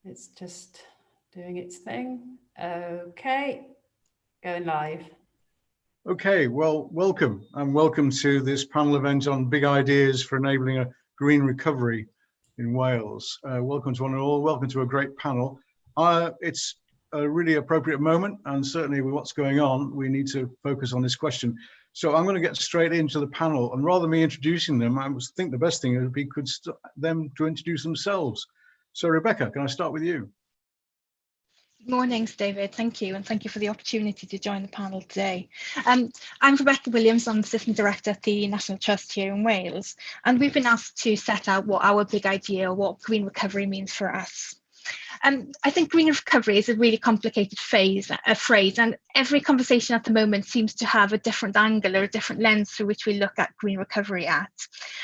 It's just doing its thing. Okay, going live. Okay, well, welcome to this panel event on big ideas for enabling a green recovery in Wales. Welcome to one and all, welcome to a great panel. It's a really appropriate moment, and certainly with what's going on, we need to focus on this question. So I'm going to get straight into the panel, and rather than me introducing them, I think the best thing would be them to introduce themselves. So Rebecca, can I start with you? Mornings, David. Thank you, and thank you for the opportunity to join the panel today. I'm Rebecca Williams. I'm the Assistant Director at the National Trust here in Wales, and we've been asked to set out what our big idea, what green recovery means for us. I think green recovery is a really complicated phrase, and every conversation at the moment seems to have a different angle or a different lens through which we look at green recovery at.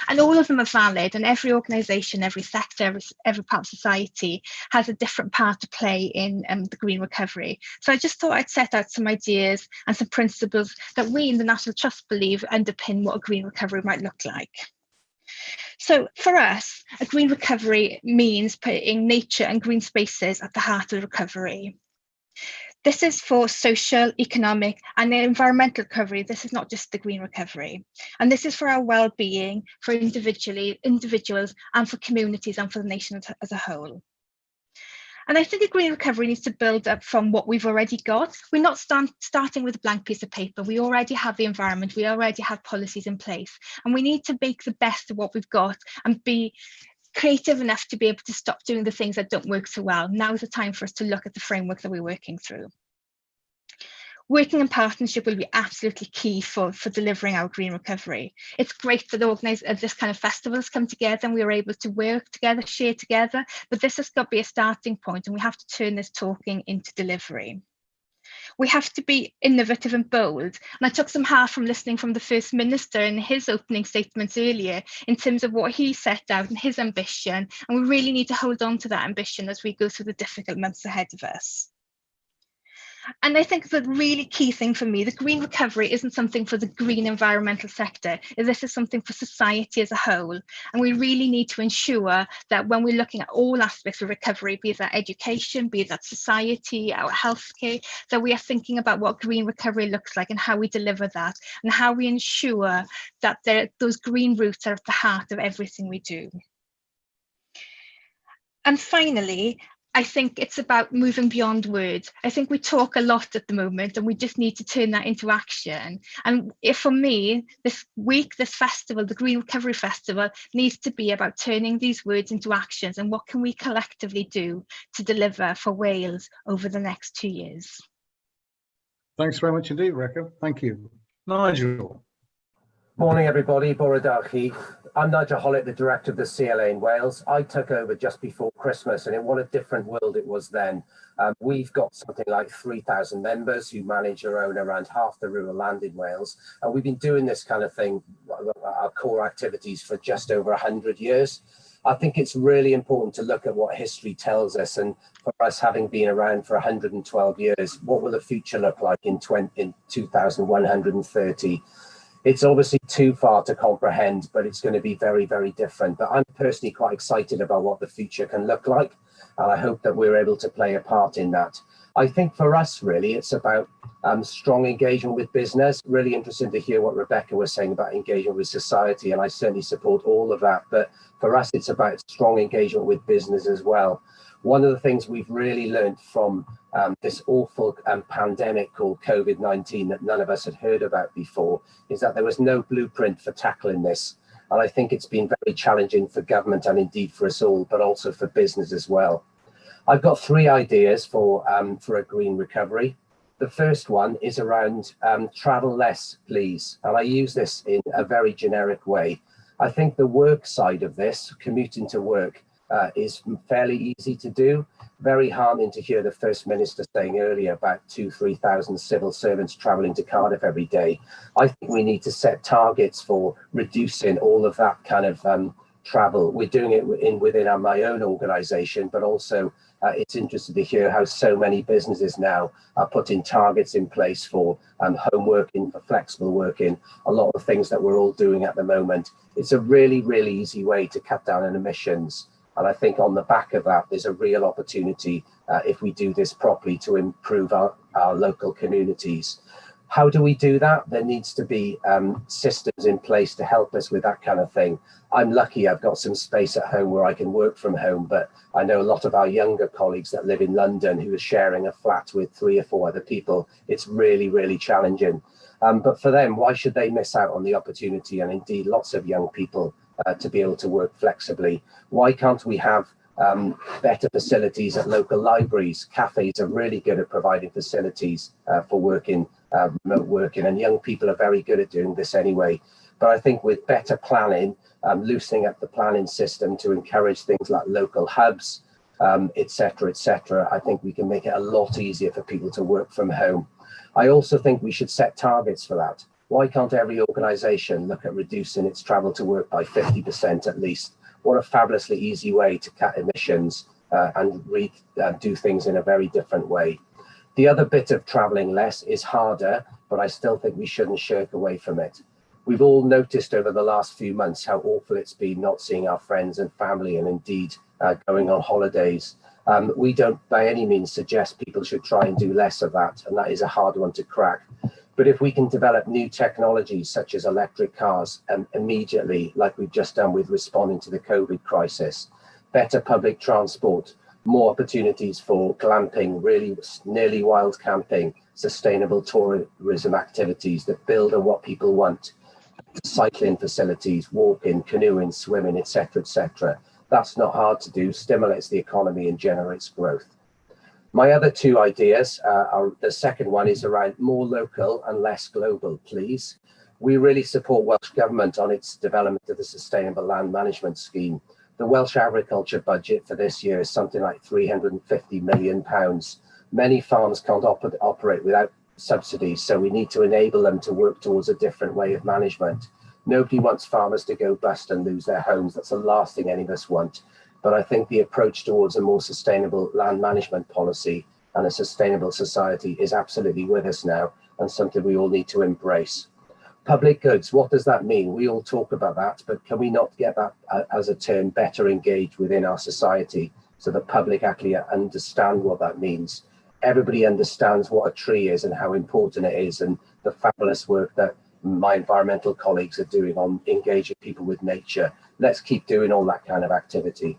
And all of them are valid, and every organisation, every sector, every part of society has a different part to play in the green recovery. So I just thought I'd set out some ideas and some principles that we in the National Trust believe underpin what a green recovery might look like. So for us, a green recovery means putting nature and green spaces at the heart of recovery. This is for social, economic and environmental recovery. This is not just the green recovery. And this is for our well-being, for individuals and for communities and for the nation as a whole. And I think a green recovery needs to build up from what we've already got. We're not starting with a blank piece of paper. We already have the environment. We already have policies in place. And we need to make the best of what we've got and be creative enough to be able to stop doing the things that don't work so well. Now is the time for us to look at the framework that we're working through. Working in partnership will be absolutely key for delivering our green recovery. It's great that this kind of festivals come together and we are able to work together, share together, but this has got to be a starting point, and we have to turn this talking into delivery. We have to be innovative and bold. And I took some heart from listening from the First Minister in his opening statements earlier in terms of what he set out and his ambition. And we really need to hold on to that ambition as we go through the difficult months ahead of us. And I think the really key thing for me, the green recovery isn't something for the green environmental sector. This is something for society as a whole. And we really need to ensure that when we're looking at all aspects of recovery, be that education, be that society, our healthcare, that we are thinking about what green recovery looks like and how we deliver that and how we ensure that those green roots are at the heart of everything we do. And finally, I think it's about moving beyond words. I think we talk a lot at the moment and we just need to turn that into action. And for me, this week, this festival, the Green Recovery Festival, needs to be about turning these words into actions and what can we collectively do to deliver for Wales over the next 2 years. Thanks very much indeed, Rebecca. Thank you. Nigel. Morning, everybody. Boradar. I'm Nigel Hands, the director of the CLA in Wales. I took over just before Christmas, and what a different world it was then. We've got something like 3,000 members who manage or own around half the rural land in Wales. And we've been doing this kind of thing, our core activities, for just over 100 years. I think it's really important to look at what history tells us. And for us, having been around for 112 years, what will the future look like in 2130? It's obviously too far to comprehend, but it's going to be very, very different. But I'm personally quite excited about what the future can look like. And I hope that we're able to play a part in that. I think for us, really, it's about strong engagement with business. Really interested to hear what Rebecca was saying about engagement with society. And I certainly support all of that. But for us, it's about strong engagement with business as well. One of the things we've really learned from this awful pandemic called COVID-19 that none of us had heard about before is that there was no blueprint for tackling this. And I think it's been very challenging for government and indeed for us all, but also for business as well. I've got 3 ideas for a green recovery. The first one is around travel less, please. And I use this in a very generic way. I think the work side of this, commuting to work, is fairly easy to do. Very heartening to hear the First Minister saying earlier about 2,000–3,000 civil servants travelling to Cardiff every day. I think we need to set targets for reducing all of that kind of travel. We're doing it within my own organisation, but also It's interesting to hear how so many businesses now are putting targets in place for home working, for flexible working, a lot of things that we're all doing at the moment. It's a really, really easy way to cut down on emissions. And I think on the back of that, there's a real opportunity if we do this properly to improve our local communities. How do we do that? There needs to be systems in place to help us with that kind of thing. I'm lucky I've got some space at home where I can work from home, but I know a lot of our younger colleagues that live in London who are sharing a flat with 3 or 4 other people. It's really, really challenging. But for them, why should they miss out on the opportunity, and indeed lots of young people, to be able to work flexibly? Why can't we have better facilities at local libraries? Cafes are really good at providing facilities for working, remote working, and young people are very good at doing this anyway. But I think with better planning, loosening up the planning system to encourage things like local hubs, etc., I think we can make it a lot easier for people to work from home. I also think we should set targets for that. Why can't every organisation look at reducing its travel to work by 50% at least? What a fabulously easy way to cut emissions and do things in a very different way. The other bit of travelling less is harder, but I still think we shouldn't shirk away from it. We've all noticed over the last few months how awful it's been not seeing our friends and family, and indeed going on holidays. We don't by any means suggest people should try and do less of that, and that is a hard one to crack. But if we can develop new technologies such as electric cars immediately, like we've just done with responding to the COVID crisis, better public transport, more opportunities for glamping, really nearly wild camping, sustainable tourism activities that build on what people want, cycling facilities, walking, canoeing, swimming, etc. That's not hard to do, stimulates the economy and generates growth. My other 2 ideas are, the second one is around more local and less global, please. We really support Welsh Government on its development of the Sustainable Land Management Scheme. The Welsh agriculture budget for this year is something like £350 million. Many farms can't operate without subsidies, so we need to enable them to work towards a different way of management. Nobody wants farmers to go bust and lose their homes. That's the last thing any of us want. But I think the approach towards a more sustainable land management policy and a sustainable society is absolutely with us now, and something we all need to embrace. Public goods, what does that mean? We all talk about that, but can we not get that as a term better engaged within our society so the public actually understand what that means? Everybody understands what a tree is and how important it is, and the fabulous work that my environmental colleagues are doing on engaging people with nature. Let's keep doing all that kind of activity.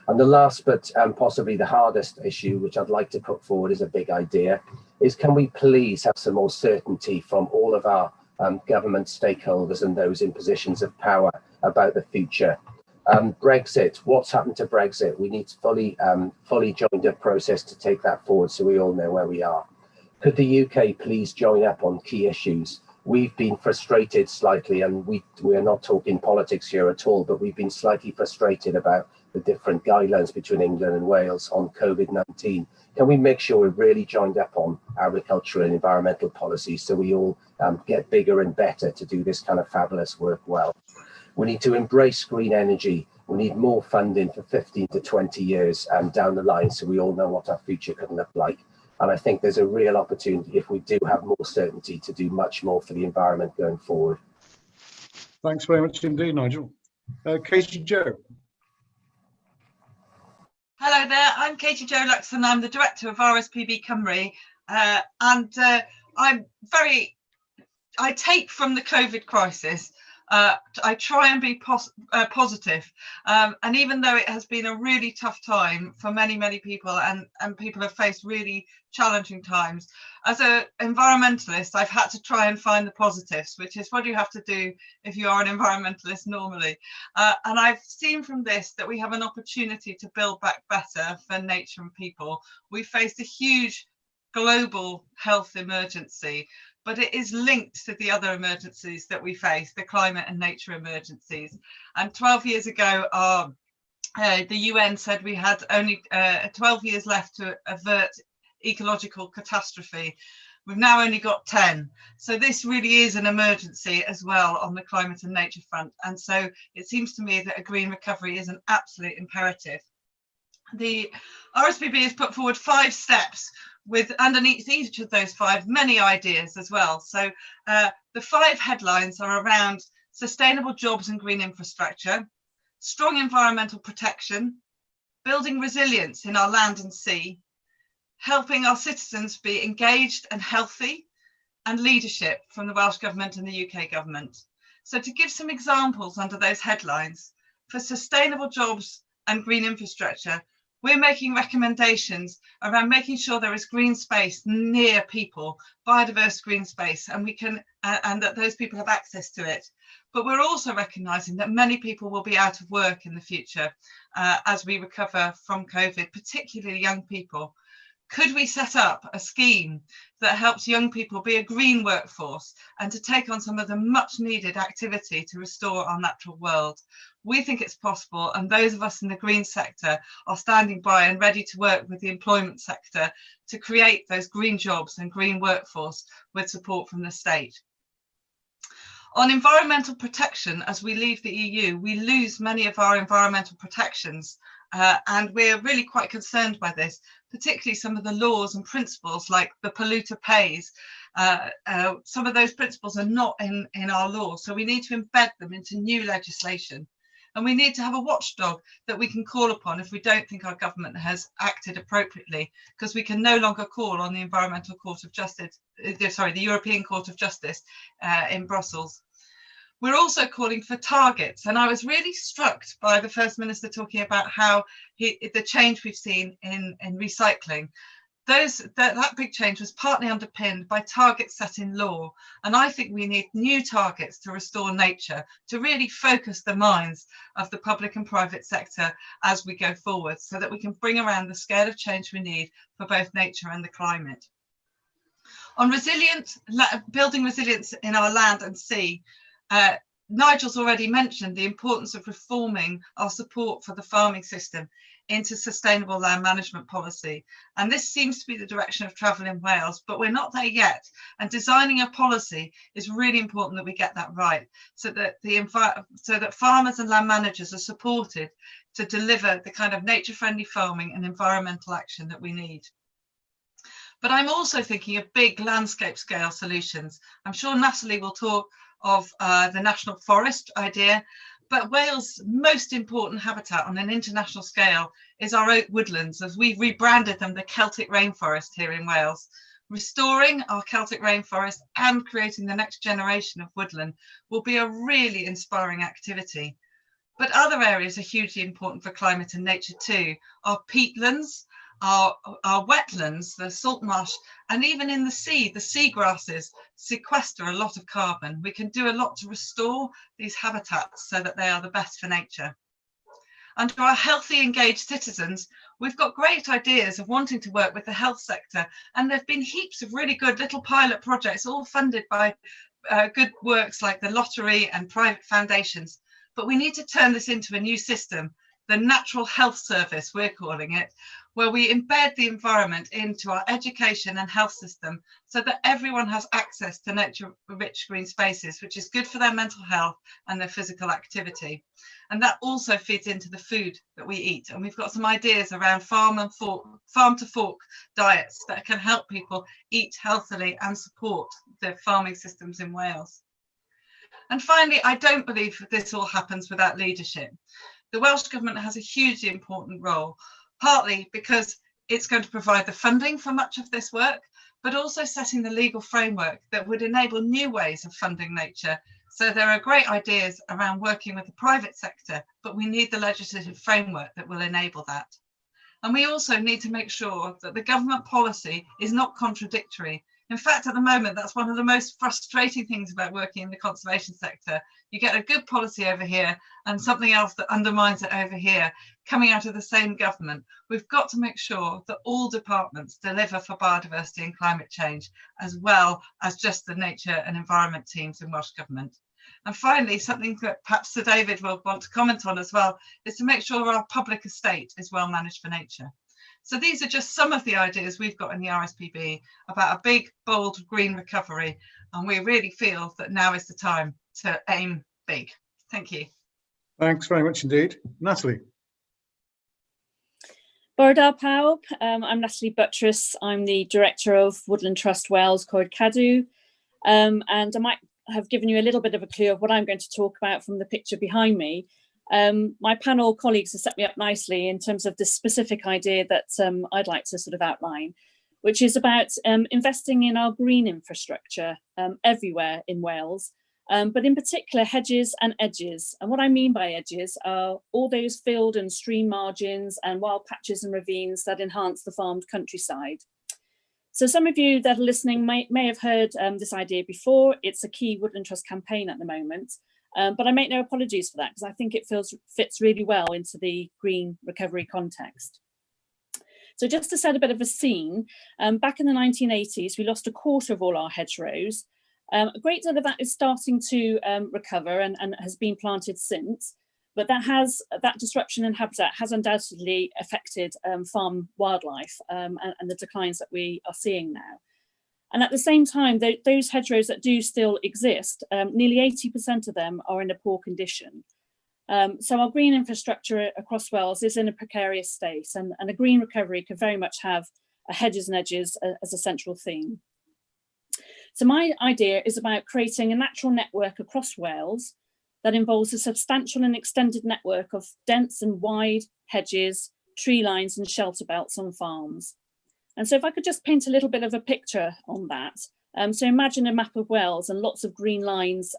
And the last, but possibly the hardest issue, which I'd like to put forward as a big idea, is can we please have some more certainty from all of our government stakeholders and those in positions of power about the future. Brexit, what's happened to Brexit? We need fully joined up process to take that forward so we all know where we are. Could the UK please join up on key issues? We've been frustrated slightly, and we are not talking politics here at all, but we've been slightly frustrated about the different guidelines between England and Wales on COVID-19. Can we make sure we're really joined up on agricultural and environmental policies so we all get bigger and better to do this kind of fabulous work well? We need to embrace green energy. We need more funding for 15 to 20 years down the line so we all know what our future can look like. And I think there's a real opportunity, if we do have more certainty, to do much more for the environment going forward. Thanks very much indeed, Nigel. Katie Jo. Hello there, I'm Katie Jo Lux and I'm the director of RSPB Cymru. I take from the COVID crisis. I try and be positive, and even though it has been a really tough time for many people, and people have faced really challenging times, as an environmentalist I've had to try and find the positives, which is what you have to do if you are an environmentalist normally, and I've seen from this that we have an opportunity to build back better for nature and people. We faced a huge global health emergency, but it is linked to the other emergencies that we face, the climate and nature emergencies. And 12 years ago, the UN said we had only 12 years left to avert ecological catastrophe. We've now only got 10. So this really is an emergency as well on the climate and nature front. And so it seems to me that a green recovery is an absolute imperative. The RSPB has put forward 5 steps with underneath each of those 5 many ideas as well. So the 5 headlines are around sustainable jobs and green infrastructure, strong environmental protection, building resilience in our land and sea, helping our citizens be engaged and healthy, and leadership from the Welsh Government and the UK Government. So to give some examples under those headlines, for sustainable jobs and green infrastructure, we're making recommendations around making sure there is green space near people, biodiverse green space, and we can and that those people have access to it. But we're also recognising that many people will be out of work in the future as we recover from COVID, particularly young people. Could we set up a scheme that helps young people be a green workforce and to take on some of the much needed activity to restore our natural world? We think it's possible, and those of us in the green sector are standing by and ready to work with the employment sector to create those green jobs and green workforce with support from the state. On environmental protection, as we leave the EU, we lose many of our environmental protections, and we're really quite concerned by this, particularly some of the laws and principles like the polluter pays. Some of those principles are not in our law, so we need to embed them into new legislation. And we need to have a watchdog that we can call upon if we don't think our government has acted appropriately, because we can no longer call on the Environmental Court of Justice, the European Court of Justice in Brussels. We're also calling for targets, and I was really struck by the First Minister talking about how the change we've seen in recycling. That big change was partly underpinned by targets set in law, and I think we need new targets to restore nature, to really focus the minds of the public and private sector as we go forward, so that we can bring around the scale of change we need for both nature and the climate. On resilience, building resilience in our land and sea, Nigel's already mentioned the importance of reforming our support for the farming system into sustainable land management policy. And this seems to be the direction of travel in Wales, but we're not there yet. And designing a policy is really important that we get that right, so that farmers and land managers are supported to deliver the kind of nature-friendly farming and environmental action that we need. But I'm also thinking of big landscape scale solutions. I'm sure Natalie will talk of the National Forest idea, but Wales' most important habitat on an international scale is our oak woodlands, as we've rebranded them the Celtic rainforest here in Wales. Restoring our Celtic rainforest and creating the next generation of woodland will be a really inspiring activity. But other areas are hugely important for climate and nature too. Our peatlands, our wetlands, the salt marsh, and even in the sea, the seagrasses sequester a lot of carbon. We can do a lot to restore these habitats so that they are the best for nature. And for our healthy, engaged citizens, we've got great ideas of wanting to work with the health sector, and there have been heaps of really good little pilot projects, all funded by good works like the lottery and private foundations. But we need to turn this into a new system, the Natural Health Service, we're calling it, where we embed the environment into our education and health system so that everyone has access to nature-rich green spaces, which is good for their mental health and their physical activity. And that also feeds into the food that we eat. And we've got some ideas around farm to fork diets that can help people eat healthily and support the farming systems in Wales. And finally, I don't believe this all happens without leadership. The Welsh Government has a hugely important role, partly because it's going to provide the funding for much of this work, but also setting the legal framework that would enable new ways of funding nature. So there are great ideas around working with the private sector, but we need the legislative framework that will enable that. And we also need to make sure that the government policy is not contradictory. In fact, at the moment, that's one of the most frustrating things about working in the conservation sector. You get a good policy over here and something else that undermines it over here, coming out of the same government. We've got to make sure that all departments deliver for biodiversity and climate change, as well as just the nature and environment teams in Welsh Government. And finally, something that perhaps Sir David will want to comment on as well, is to make sure our public estate is well managed for nature. So these are just some of the ideas we've got in the RSPB about a big, bold green recovery. And we really feel that now is the time to aim big. Thank you. Thanks very much indeed. Natalie. Boradar Powell. I'm Natalie Buttress. I'm the Director of Woodland Trust Wales, Coed Cadw. And I might have given you a little bit of a clue of what I'm going to talk about from the picture behind me. My panel colleagues have set me up nicely in terms of the specific idea that I'd like to sort of outline, which is about investing in our green infrastructure everywhere in Wales, but in particular hedges and edges. And what I mean by edges are all those field and stream margins and wild patches and ravines that enhance the farmed countryside. So some of you that are listening may have heard this idea before. It's a key Woodland Trust campaign at the moment, but I make no apologies for that because I think it fits really well into the green recovery context. So just to set a bit of a scene, back in the 1980s, we lost a quarter of all our hedgerows. A great deal of that is starting to recover and has been planted since, but that disruption in habitat has undoubtedly affected farm wildlife and the declines that we are seeing now. And at the same time, those hedgerows that do still exist, nearly 80% of them are in a poor condition. So our green infrastructure across Wales is in a precarious state, and a green recovery could very much have hedges and edges as a central theme. So my idea is about creating a natural network across Wales that involves a substantial and extended network of dense and wide hedges, tree lines and shelter belts on farms. And so if I could just paint a little bit of a picture on that. So imagine a map of Wales and lots of green lines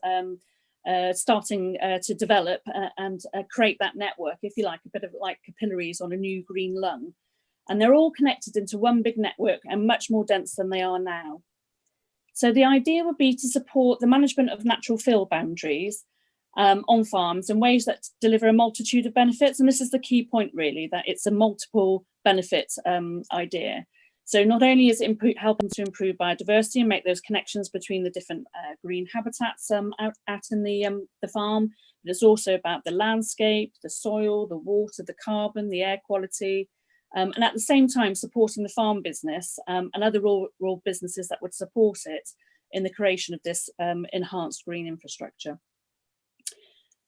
starting to develop and create that network, if you like, a bit of like capillaries on a new green lung. And they're all connected into one big network and much more dense than they are now. So the idea would be to support the management of natural field boundaries on farms in ways that deliver a multitude of benefits. And this is the key point really, that it's a multiple benefit idea. So not only is it helping to improve biodiversity and make those connections between the different green habitats out in the farm, but it's also about the landscape, the soil, the water, the carbon, the air quality, and at the same time supporting the farm business and other rural businesses that would support it in the creation of this enhanced green infrastructure.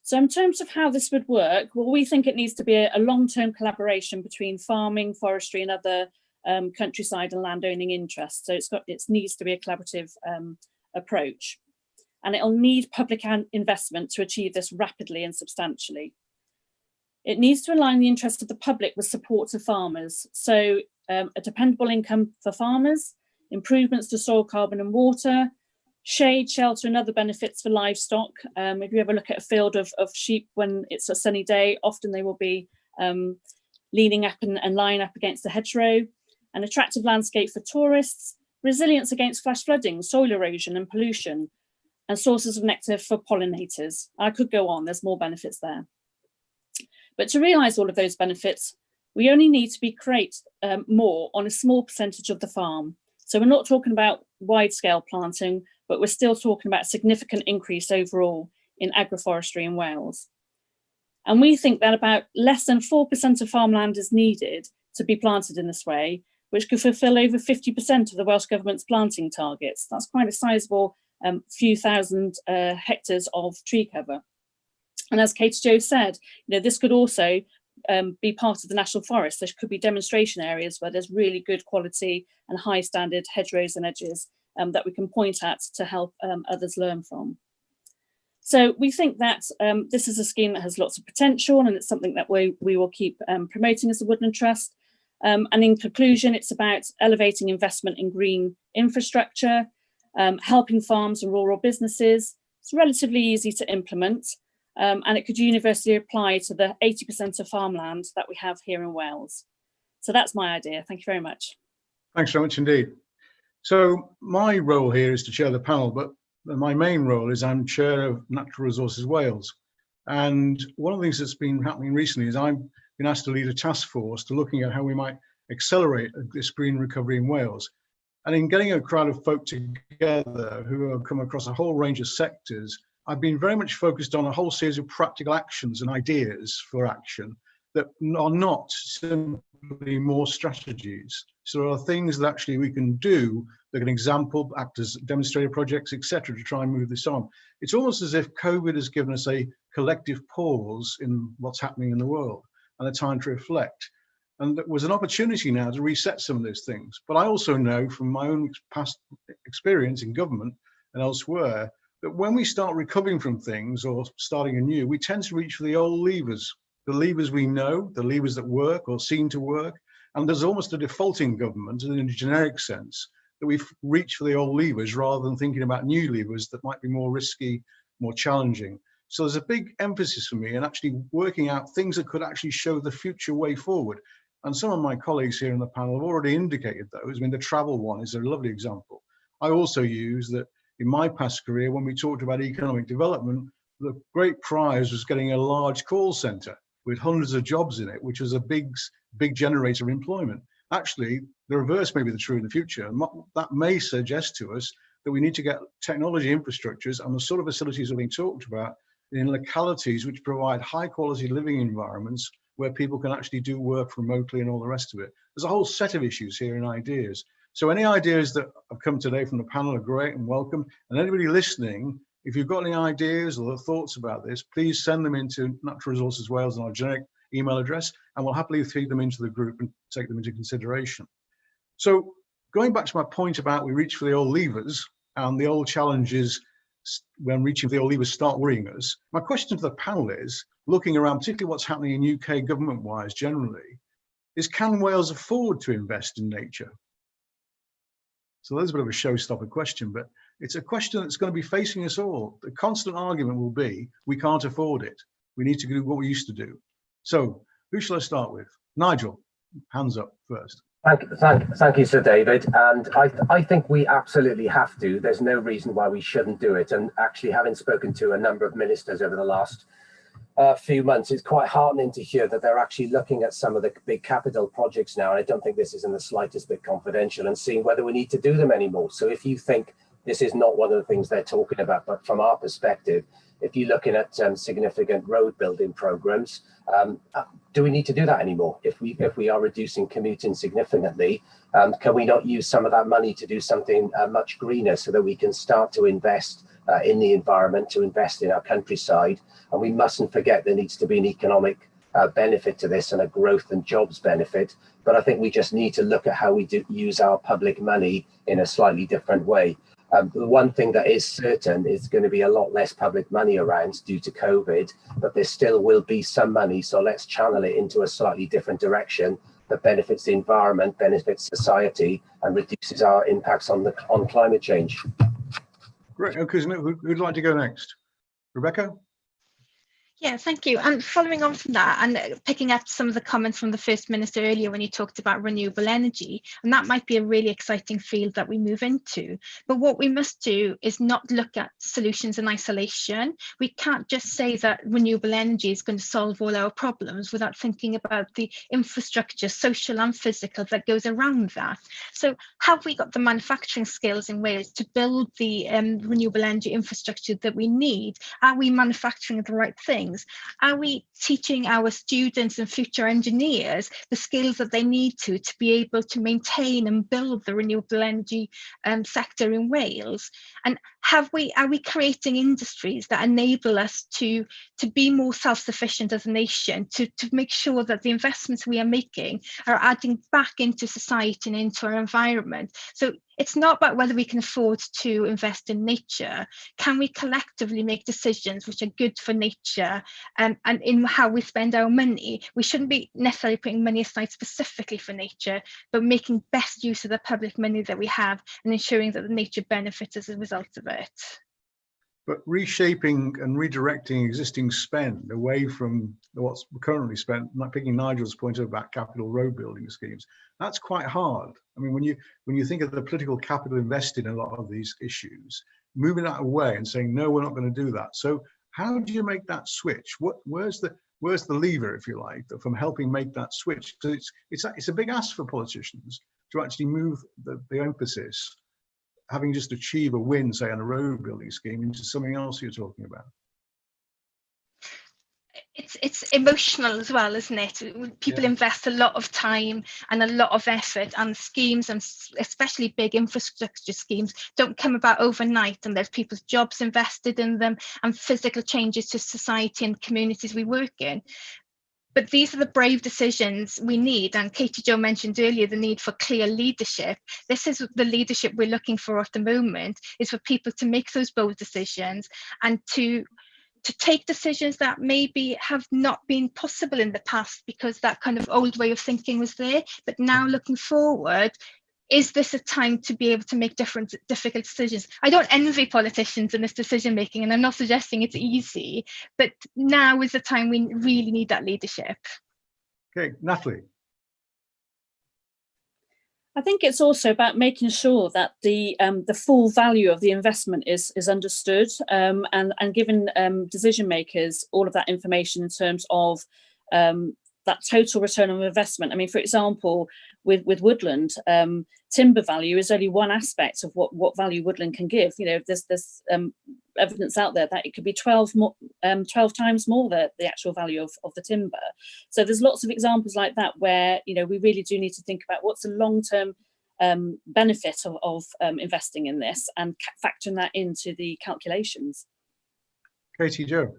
So in terms of how this would work, well, we think it needs to be a long-term collaboration between farming, forestry and other countryside and landowning interests. So it needs to be a collaborative approach, and it'll need public investment to achieve this rapidly and substantially. It needs to align the interests of the public with support to farmers. So a dependable income for farmers, improvements to soil, carbon and water, shade, shelter and other benefits for livestock. If you ever look at a field of sheep when it's a sunny day, often they will be leaning up and lying up against the hedgerow. An attractive landscape for tourists, resilience against flash flooding, soil erosion and pollution, and sources of nectar for pollinators. I could go on, there's more benefits there. But to realise all of those benefits, we only need to create more on a small percentage of the farm. So we're not talking about wide scale planting, but we're still talking about a significant increase overall in agroforestry in Wales. And we think that about less than 4% of farmland is needed to be planted in this way, which could fulfil over 50% of the Welsh Government's planting targets. That's quite a sizable few thousand hectares of tree cover. And as Kate Jo said, this could also be part of the National Forest. There could be demonstration areas where there's really good quality and high standard hedgerows and edges that we can point at to help others learn from. So we think that this is a scheme that has lots of potential, and it's something that we will keep promoting as the Woodland Trust. And in conclusion, it's about elevating investment in green infrastructure, helping farms and rural businesses. It's relatively easy to implement, and it could universally apply to the 80% of farmland that we have here in Wales. So that's my idea. Thank you very much. Thanks very much indeed. So my role here is to chair the panel, but my main role is I'm chair of Natural Resources Wales. And one of the things that's been happening recently is I've been asked to lead a task force to looking at how we might accelerate this green recovery in Wales. And in getting a crowd of folk together who have come across a whole range of sectors, I've been very much focused on a whole series of practical actions and ideas for action that are not simply more strategies. So there are things that actually we can do that can example, act as demonstrator projects, etc., to try and move this on. It's almost as if COVID has given us a collective pause in what's happening in the world and a time to reflect. And there was an opportunity now to reset some of these things. But I also know from my own past experience in government and elsewhere that when we start recovering from things or starting anew, we tend to reach for the old levers, the levers we know, the levers that work or seem to work. And there's almost a default in government in a generic sense that we've reached for the old levers rather than thinking about new levers that might be more risky, more challenging. So there's a big emphasis for me in actually working out things that could actually show the future way forward. And some of my colleagues here in the panel have already indicated those. I mean, the travel one is a lovely example. I also use that in my past career, when we talked about economic development, the great prize was getting a large call center with hundreds of jobs in it, which was a big generator of employment. Actually, the reverse may be the true in the future. And that may suggest to us that we need to get technology infrastructures and the sort of facilities that are being talked about in localities which provide high quality living environments where people can actually do work remotely and all the rest of it. There's a whole set of issues here and ideas. So any ideas that have come today from the panel are great and welcome. And anybody listening, if you've got any ideas or thoughts about this, please send them into Natural Resources Wales on our generic email address, and we'll happily feed them into the group and take them into consideration. So going back to my point about we reach for the old levers and the old challenges when reaching for the old levers start worrying us, my question to the panel is, looking around, particularly what's happening in UK government-wise generally, is can Wales afford to invest in nature? So there's a bit of a showstopper question, but it's a question that's going to be facing us all. The constant argument will be, we can't afford it. We need to do what we used to do. So who shall I start with? Nigel, hands up first. Thank you, Sir David. And I think we absolutely have to. There's no reason why we shouldn't do it. And actually, having spoken to a number of ministers over the last few months, it's quite heartening to hear that they're actually looking at some of the big capital projects now. And I don't think this is in the slightest bit confidential, and seeing whether we need to do them anymore. So if you think this is not one of the things they're talking about, but from our perspective, if you're looking at significant road building programs, do we need to do that anymore? If we are reducing commuting significantly, can we not use some of that money to do something much greener so that we can start to invest in the environment, to invest in our countryside? And we mustn't forget there needs to be an economic benefit to this and a growth and jobs benefit. But I think we just need to look at how we do use our public money in a slightly different way. The one thing that is certain is going to be a lot less public money around due to COVID, but there still will be some money. So let's channel it into a slightly different direction that benefits the environment, benefits society, and reduces our impacts on climate change. Great. Okay, who'd like to go next? Rebecca? Yeah, thank you. And following on from that and picking up some of the comments from the First Minister earlier when he talked about renewable energy, and that might be a really exciting field that we move into. But what we must do is not look at solutions in isolation. We can't just say that renewable energy is going to solve all our problems without thinking about the infrastructure, social and physical, that goes around that. So have we got the manufacturing skills in Wales to build the renewable energy infrastructure that we need? Are we manufacturing the right thing? Are we teaching our students and future engineers the skills that they need to be able to maintain and build the renewable energy sector in Wales? And are we creating industries that enable us to be more self-sufficient as a nation, to make sure that the investments we are making are adding back into society and into our environment? So it's not about whether we can afford to invest in nature. Can we collectively make decisions which are good for nature and in how we spend our money? We shouldn't be necessarily putting money aside specifically for nature, but making best use of the public money that we have and ensuring that the nature benefits as a result of it. But reshaping and redirecting existing spend away from what's currently spent, like picking Nigel's point about capital road building schemes, that's quite hard. I mean, when you think of the political capital invested in a lot of these issues, moving that away and saying, no, we're not going to do that. So how do you make that switch? Where's the lever, if you like, from helping make that switch? Because it's a big ask for politicians to actually move the emphasis, having just achieve a win, say, on a road building scheme, into something else you're talking about. It's emotional as well, isn't it? People invest a lot of time and a lot of effort, and schemes, and especially big infrastructure schemes, don't come about overnight, and there's people's jobs invested in them and physical changes to society and communities we work in. but these are the brave decisions we need. And Katie Jo mentioned earlier the need for clear leadership. This is the leadership we're looking for at the moment, is for people to make those bold decisions and to take decisions that maybe have not been possible in the past because that kind of old way of thinking was there. But now looking forward, is this a time to be able to make difficult decisions? I don't envy politicians in this decision making, and I'm not suggesting it's easy, but now is the time we really need that leadership. Okay, Natalie. I think it's also about making sure that the full value of the investment is understood, and giving decision makers all of that information in terms of that total return on investment. I mean, for example, with Woodland, timber value is only one aspect of what value Woodland can give. You know, there's evidence out there that it could be 12 times more the actual value of the timber. So there's lots of examples like that where, you know, we really do need to think about what's the long-term benefit of investing in this and factoring that into the calculations. Katie Jo.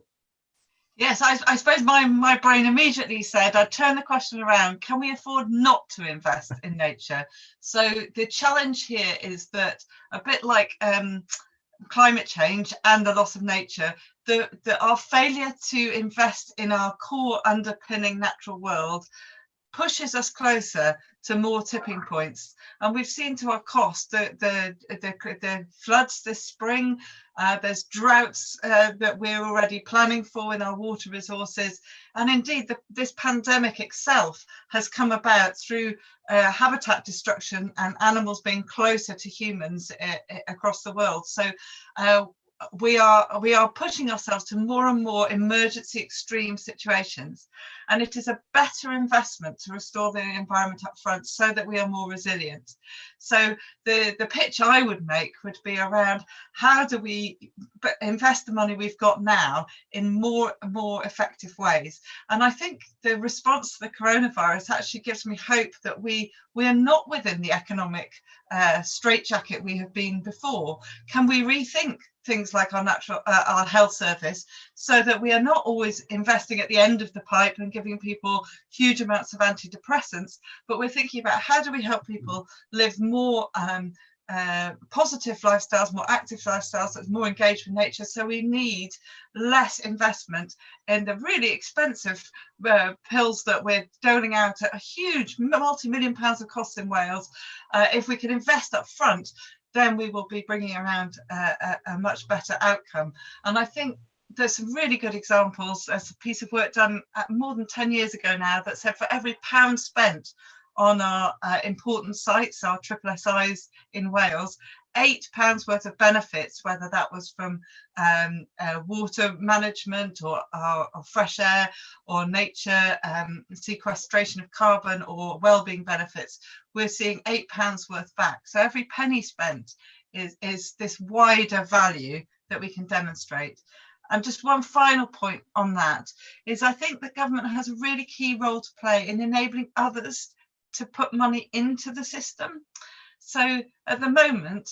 Yes, I suppose my brain immediately said, I'd turn the question around, can we afford not to invest in nature? So the challenge here is that, a bit like climate change and the loss of nature, our failure to invest in our core underpinning natural world pushes us closer to more tipping points. And we've seen to our cost the floods this spring. There's droughts that we're already planning for in our water resources. And indeed, this pandemic itself has come about through habitat destruction and animals being closer to humans across the world. So we are pushing ourselves to more and more emergency extreme situations, and it is a better investment to restore the environment up front so that we are more resilient. So the pitch I would make would be around, how do we invest the money we've got now in more effective ways? And I think the response to the coronavirus actually gives me hope that we are not within the economic straitjacket we have been before. Can we rethink things like our health service, so that we are not always investing at the end of the pipe and giving people huge amounts of antidepressants, but we're thinking about how do we help people live more positive lifestyles, more active lifestyles, that's more engaged with nature. So we need less investment in the really expensive pills that we're doling out at a huge multi-million pounds of costs in Wales. If we can invest up front, then we will be bringing around a much better outcome. And I think there's some really good examples. There's a piece of work done more than 10 years ago now that said for every £1 spent on our important sites, our SSSIs in Wales, £8 worth of benefits, whether that was from water management or fresh air or nature, sequestration of carbon or wellbeing benefits, we're seeing £8 worth back. So every penny spent is this wider value that we can demonstrate. And just one final point on that is, I think the government has a really key role to play in enabling others to put money into the system. So at the moment,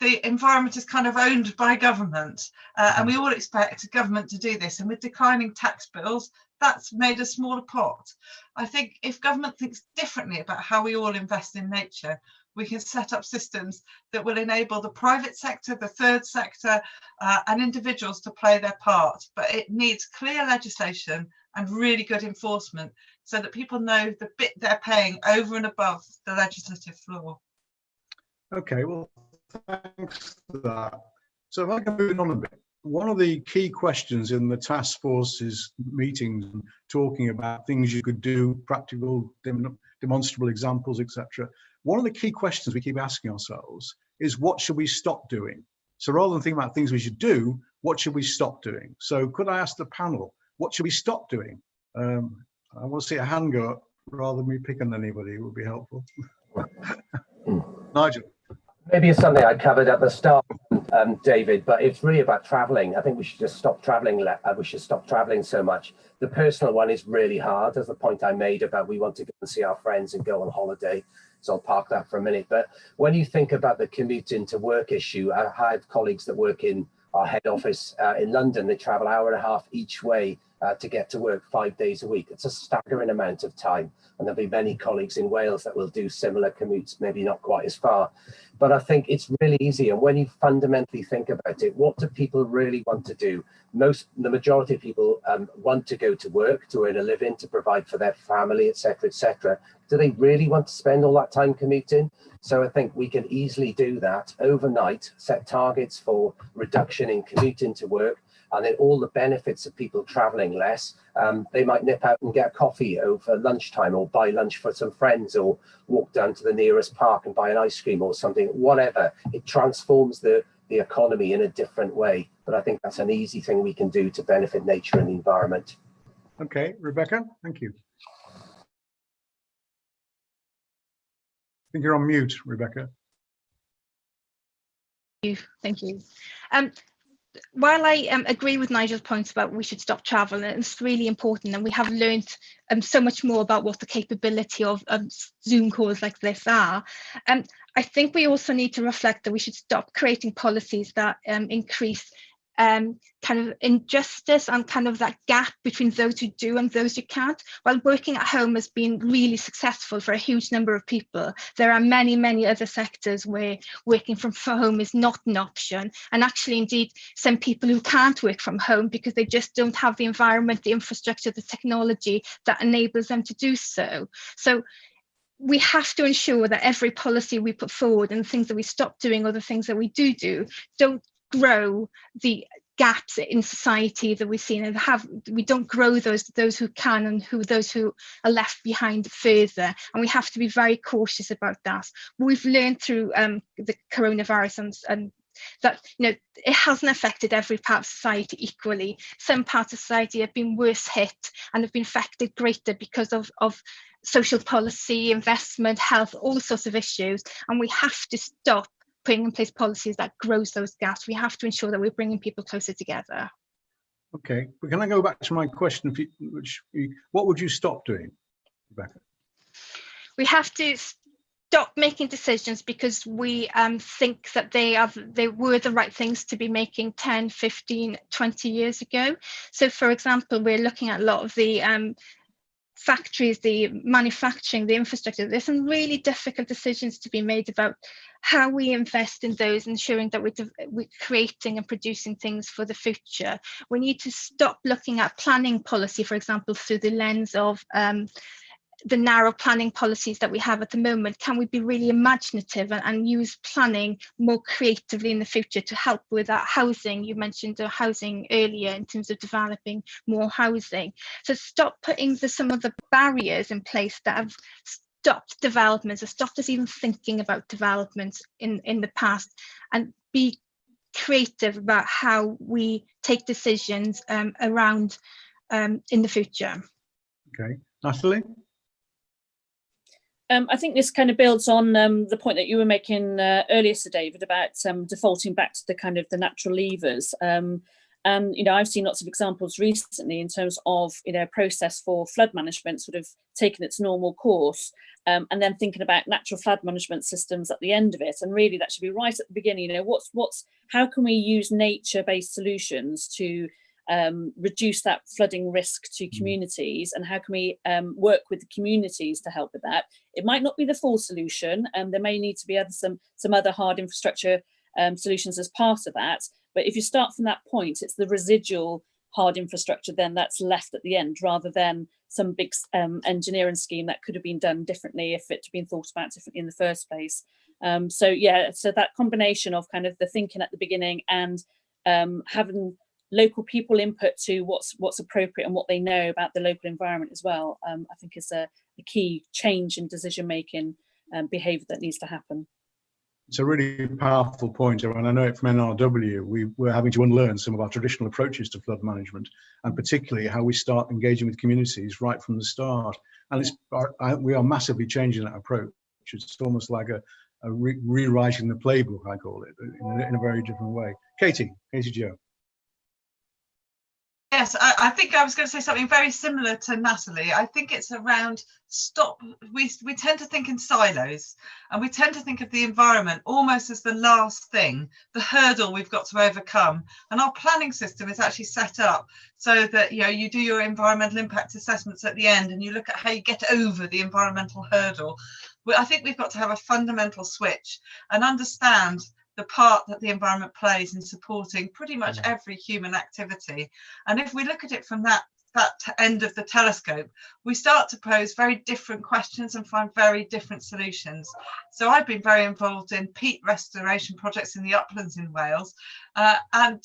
the environment is kind of owned by government, and we all expect government to do this. And with declining tax bills, that's made a smaller pot. I think if government thinks differently about how we all invest in nature, we can set up systems that will enable the private sector, the third sector, and individuals to play their part. But it needs clear legislation and really good enforcement so that people know the bit they're paying over and above the legislative floor. Okay, well, thanks for that. So if I can move on a bit, one of the key questions in the task force's meetings, talking about things you could do, practical, demonstrable examples, etc. One of the key questions we keep asking ourselves is, what should we stop doing? So rather than thinking about things we should do, what should we stop doing? So could I ask the panel, what should we stop doing? I want to see a hand go up rather than me picking anybody. It would be helpful. Nigel. Maybe it's something I covered at the start, David, but it's really about traveling. I think we should just stop traveling. We should stop traveling so much. The personal one is really hard. That's the point I made about we want to go and see our friends and go on holiday. So I'll park that for a minute. But when you think about the commute into work issue, I have colleagues that work in our head office in London, they travel 1.5 hours each way to get to work 5 days a week. It's a staggering amount of time. And there'll be many colleagues in Wales that will do similar commutes, maybe not quite as far. But I think it's really easy. And when you fundamentally think about it, what do people really want to do? The majority of people want to go to work, to earn a living, to provide for their family, etc., etc. Do they really want to spend all that time commuting? So I think we can easily do that overnight, set targets for reduction in commuting to work, and then all the benefits of people traveling less. They might nip out and get a coffee over lunchtime, or buy lunch for some friends, or walk down to the nearest park and buy an ice cream or something, whatever. It transforms the economy in a different way. But I think that's an easy thing we can do to benefit nature and the environment. Okay, Rebecca, thank you. I think you're on mute, Rebecca. Thank you. While I agree with Nigel's points about we should stop travel, and it's really important, and we have learned so much more about what the capability of Zoom calls like this are, I think we also need to reflect that we should stop creating policies that increase kind of injustice and kind of that gap between those who do and those who can't. While working at home has been really successful for a huge number of people, there are many, many other sectors where working from home is not an option. And actually, indeed, some people who can't work from home because they just don't have the environment, the infrastructure, the technology that enables them to do so. So we have to ensure that every policy we put forward and things that we stop doing or the things that we do don't grow the gaps in society that we've seen, and we don't grow those who can and those who are left behind further. And we have to be very cautious about that. We've learned through the coronavirus and that it hasn't affected every part of society equally. Some parts of society have been worse hit and have been affected greater because of social policy, investment, health, all sorts of issues. And we have to stop putting in place policies that grows those gaps. We have to ensure that we're bringing people closer together. Okay, but can I go back to my question? What would you stop doing, Rebecca? We have to stop making decisions because we think that they were the right things to be making 10, 15, 20 years ago. So, for example, we're looking at a lot of the factories, the manufacturing, the infrastructure. There's some really difficult decisions to be made about how we invest in those, ensuring that we're creating and producing things for the future. We need to stop looking at planning policy, for example, through the lens of the narrow planning policies that we have at the moment. Can we be really imaginative and use planning more creatively in the future to help with that housing? You mentioned the housing earlier in terms of developing more housing. So stop putting some of the barriers in place that have stopped developments or stopped us even thinking about developments in the past, and be creative about how we take decisions around in the future. Okay, Natalie? I think this kind of builds on the point that you were making earlier, Sir David, about defaulting back to the kind of the natural levers. And I've seen lots of examples recently in terms of process for flood management sort of taking its normal course, and then thinking about natural flood management systems at the end of it. And really, that should be right at the beginning. How can we use nature-based solutions to reduce that flooding risk to communities, and how can we work with the communities to help with that? It might not be the full solution, and there may need to be some other hard infrastructure solutions as part of that. But if you start from that point, it's the residual hard infrastructure then that's left at the end, rather than some big engineering scheme that could have been done differently if it had been thought about differently in the first place. So that combination of kind of the thinking at the beginning and having local people input to what's appropriate and what they know about the local environment as well, I think is a key change in decision making behaviour that needs to happen. It's a really powerful point, and I know it from NRW. We're having to unlearn some of our traditional approaches to flood management, and particularly how we start engaging with communities right from the start. And we are massively changing that approach. It's almost like a rewriting the playbook, I call it, in a very different way. Katie Jo. Yes, I think I was going to say something very similar to Natalie. I think it's around stop. We tend to think in silos, and we tend to think of the environment almost as the last thing, the hurdle we've got to overcome. And our planning system is actually set up so that you do your environmental impact assessments at the end, and you look at how you get over the environmental hurdle. I think we've got to have a fundamental switch and understand the part that the environment plays in supporting pretty much every human activity. And if we look at it from that end of the telescope, we start to pose very different questions and find very different solutions. So I've been very involved in peat restoration projects in the uplands in Wales, and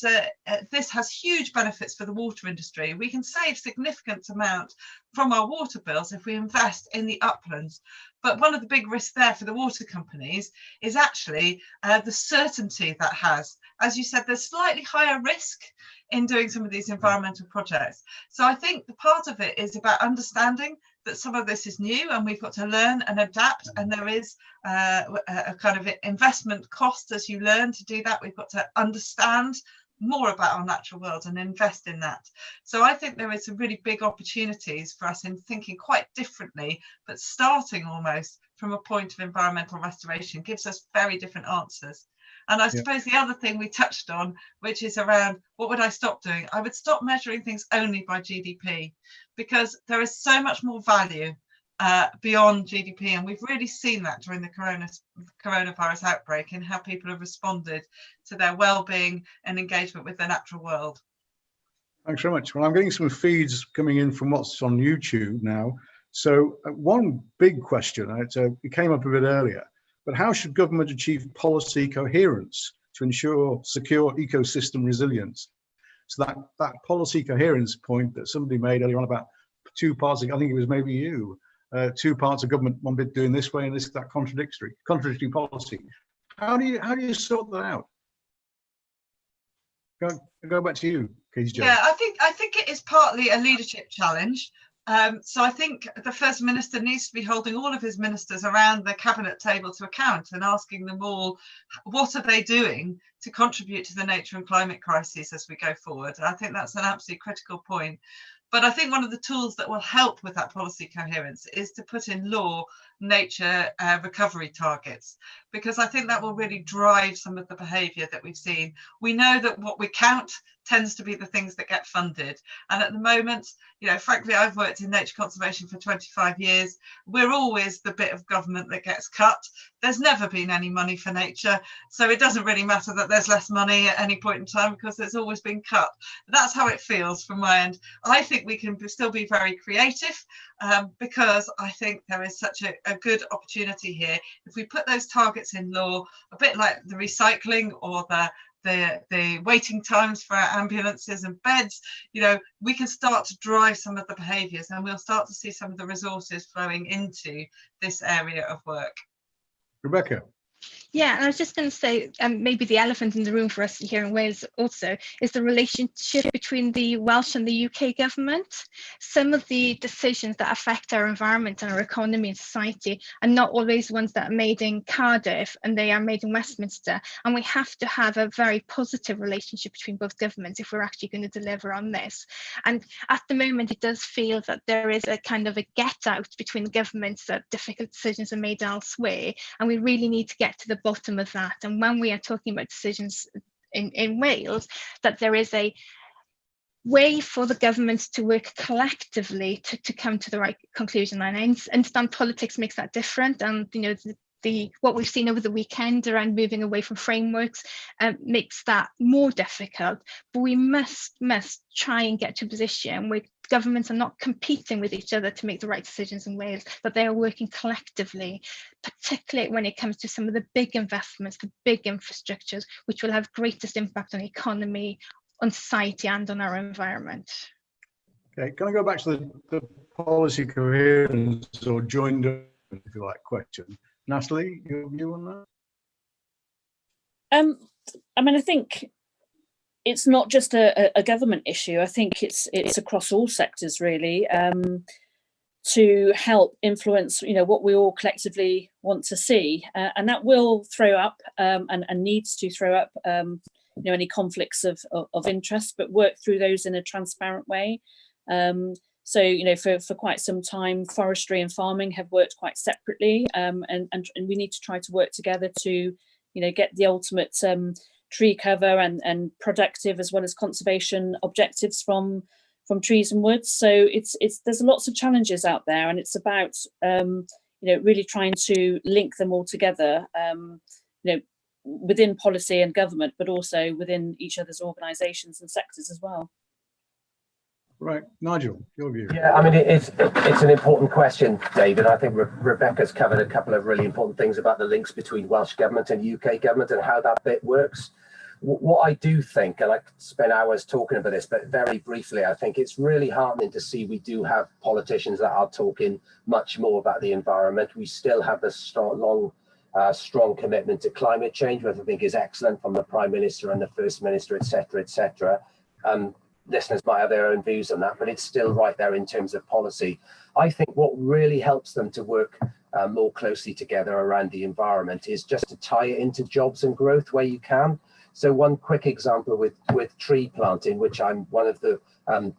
this has huge benefits for the water industry. We can save significant amount from our water bills if we invest in the uplands. But one of the big risks there for the water companies is actually the certainty that has. As you said, there's slightly higher risk in doing some of these environmental projects. So I think the part of it is about understanding that some of this is new and we've got to learn and adapt, and there is a kind of investment cost as you learn to do that. We've got to understand more about our natural world and invest in that. So I think there is some really big opportunities for us in thinking quite differently, but starting almost from a point of environmental restoration gives us very different answers. And I suppose the other thing we touched on, which is around what would I stop doing? I would stop measuring things only by GDP, because there is so much more value beyond GDP. And we've really seen that during the coronavirus outbreak in how people have responded to their well-being and engagement with the natural world. Thanks very much. Well, I'm getting some feeds coming in from what's on YouTube now. So one big question, it came up a bit earlier, but how should government achieve policy coherence to ensure secure ecosystem resilience? So that policy coherence point that somebody made earlier on about two parts, I think it was maybe you, two parts of government, one bit doing this way and that contradictory policy. How do you sort that out? Go back to you, Katie Jo. Yeah, I think it is partly a leadership challenge. So I think the First Minister needs to be holding all of his ministers around the cabinet table to account and asking them all, what are they doing to contribute to the nature and climate crisis as we go forward? I think that's an absolutely critical point. But I think one of the tools that will help with that policy coherence is to put in law nature recovery targets, because I think that will really drive some of the behaviour that we've seen. We know that what we count tends to be the things that get funded. And at the moment, frankly, I've worked in nature conservation for 25 years. We're always the bit of government that gets cut. There's never been any money for nature. So it doesn't really matter that there's less money at any point in time, because there's always been cut. That's how it feels from my end. I think we can still be very creative, because I think there is such a good opportunity here. If we put those targets in law, a bit like the recycling or the waiting times for our ambulances and beds, we can start to drive some of the behaviours, and we'll start to see some of the resources flowing into this area of work. Rebecca. Yeah, and I was just going to say, maybe the elephant in the room for us here in Wales also is the relationship between the Welsh and the UK government. Some of the decisions that affect our environment and our economy and society are not always ones that are made in Cardiff, and they are made in Westminster. And we have to have a very positive relationship between both governments if we're actually going to deliver on this. And at the moment, it does feel that there is a kind of a get out between governments, that difficult decisions are made elsewhere, and we really need to get to the bottom of that. And when we are talking about decisions in Wales, that there is a way for the governments to work collectively to come to the right conclusion. And I understand politics makes that different, and what we've seen over the weekend around moving away from frameworks makes that more difficult. But we must try and get to a position where governments are not competing with each other to make the right decisions in Wales, but they are working collectively, particularly when it comes to some of the big investments, the big infrastructures, which will have greatest impact on the economy, on society, and on our environment. Okay, can I go back to the policy coherence or joined up, if you like, question? Natalie, your view on that? I think it's not just a government issue. I think it's across all sectors, really, to help influence, what we all collectively want to see, and that will throw up and needs to throw up any conflicts of interest, but work through those in a transparent way. So, for quite some time, forestry and farming have worked quite separately, and we need to try to work together to, get the ultimate tree cover and productive as well as conservation objectives from trees and woods. So there's lots of challenges out there, and it's about really trying to link them all together, within policy and government, but also within each other's organisations and sectors as well. Right, Nigel, your view. Yeah, I mean, it's an important question, David. I think Rebecca's covered a couple of really important things about the links between Welsh Government and UK Government and how that bit works. What I do think, and I could spend hours talking about this, but very briefly, I think it's really heartening to see we do have politicians that are talking much more about the environment. We still have the strong commitment to climate change, which I think is excellent, from the Prime Minister and the First Minister, etc., etc. Listeners might have their own views on that, but it's still right there in terms of policy. I think what really helps them to work more closely together around the environment is just to tie it into jobs and growth where you can. So one quick example with tree planting, which I'm one of the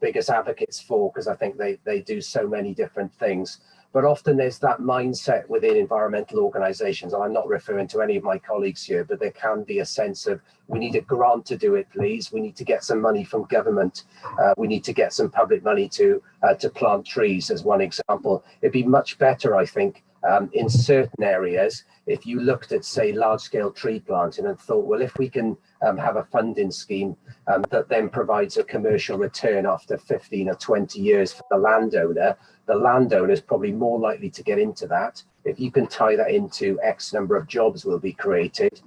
biggest advocates for, because I think they do so many different things. But often there's that mindset within environmental organisations, and I'm not referring to any of my colleagues here, but there can be a sense of, we need a grant to do it, please. We need to get some money from government. We need to get some public money to plant trees, as one example. It'd be much better, I think, in certain areas, if you looked at, say, large-scale tree planting and thought, well, if we can have a funding scheme that then provides a commercial return after 15 or 20 years for the landowner is probably more likely to get into that. If you can tie that into X number of jobs will be created,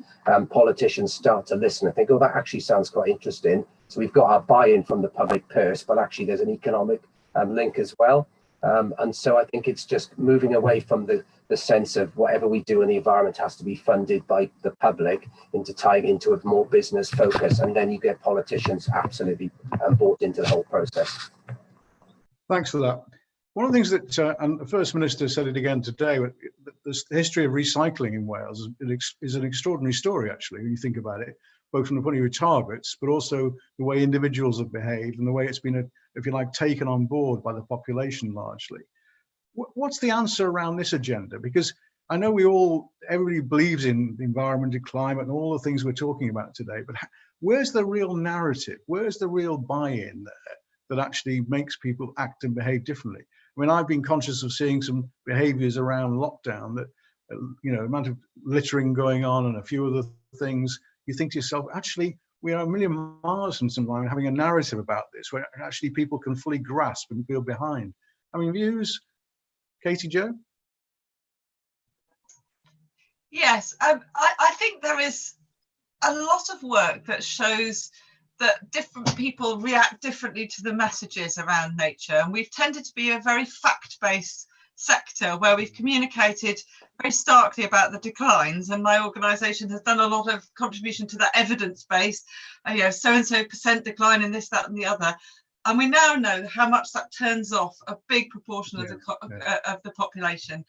politicians start to listen and think, oh, that actually sounds quite interesting. So we've got our buy-in from the public purse, but actually there's an economic link as well. And so I think it's just moving away from the sense of whatever we do in the environment has to be funded by the public into tying into a more business focus. And then you get politicians absolutely bought into the whole process. Thanks for that. One of the things that, and the First Minister said it again today, the history of recycling in Wales is an extraordinary story, actually, when you think about it, both from the point of view of targets, but also the way individuals have behaved and the way it's been, if you like, taken on board by the population largely. What's the answer around this agenda? Because I know everybody believes in the environment and climate and all the things we're talking about today, but where's the real narrative? Where's the real buy-in there that actually makes people act and behave differently? I mean, I've been conscious of seeing some behaviours around lockdown that, amount of littering going on and a few other things. You think to yourself, actually, we are a million miles from someone having a narrative about this where actually people can fully grasp and feel behind. I mean, views, Katie Jo? Yes, I think there is a lot of work that shows that different people react differently to the messages around nature. And we've tended to be a very fact-based sector where we've communicated very starkly about the declines, and my organisation has done a lot of contribution to that evidence-based, so-and-so percent decline in this, that and the other. And we now know how much that turns off a big proportion of the population.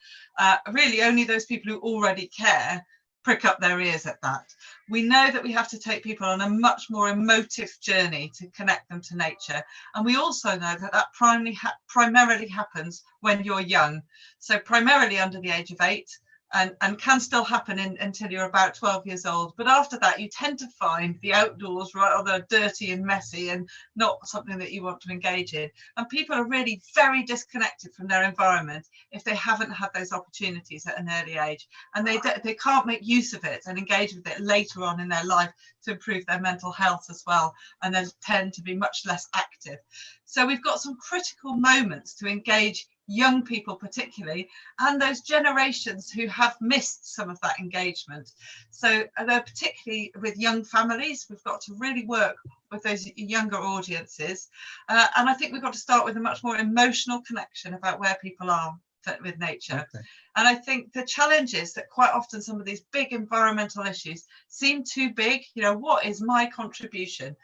Really only those people who already care prick up their ears at that. We know that we have to take people on a much more emotive journey to connect them to nature. And we also know that that primarily happens when you're young. So primarily under the age of 8, and can still happen until you're about 12 years old. But after that, you tend to find the outdoors rather dirty and messy and not something that you want to engage in. And people are really very disconnected from their environment if they haven't had those opportunities at an early age. And they can't make use of it and engage with it later on in their life to improve their mental health as well. And then tend to be much less active. So we've got some critical moments to engage young people particularly, and those generations who have missed some of that engagement. So particularly with young families, we've got to really work with those younger audiences. And I think we've got to start with a much more emotional connection about where people are with nature. Okay. And I think the challenge is that quite often some of these big environmental issues seem too big. What is my contribution?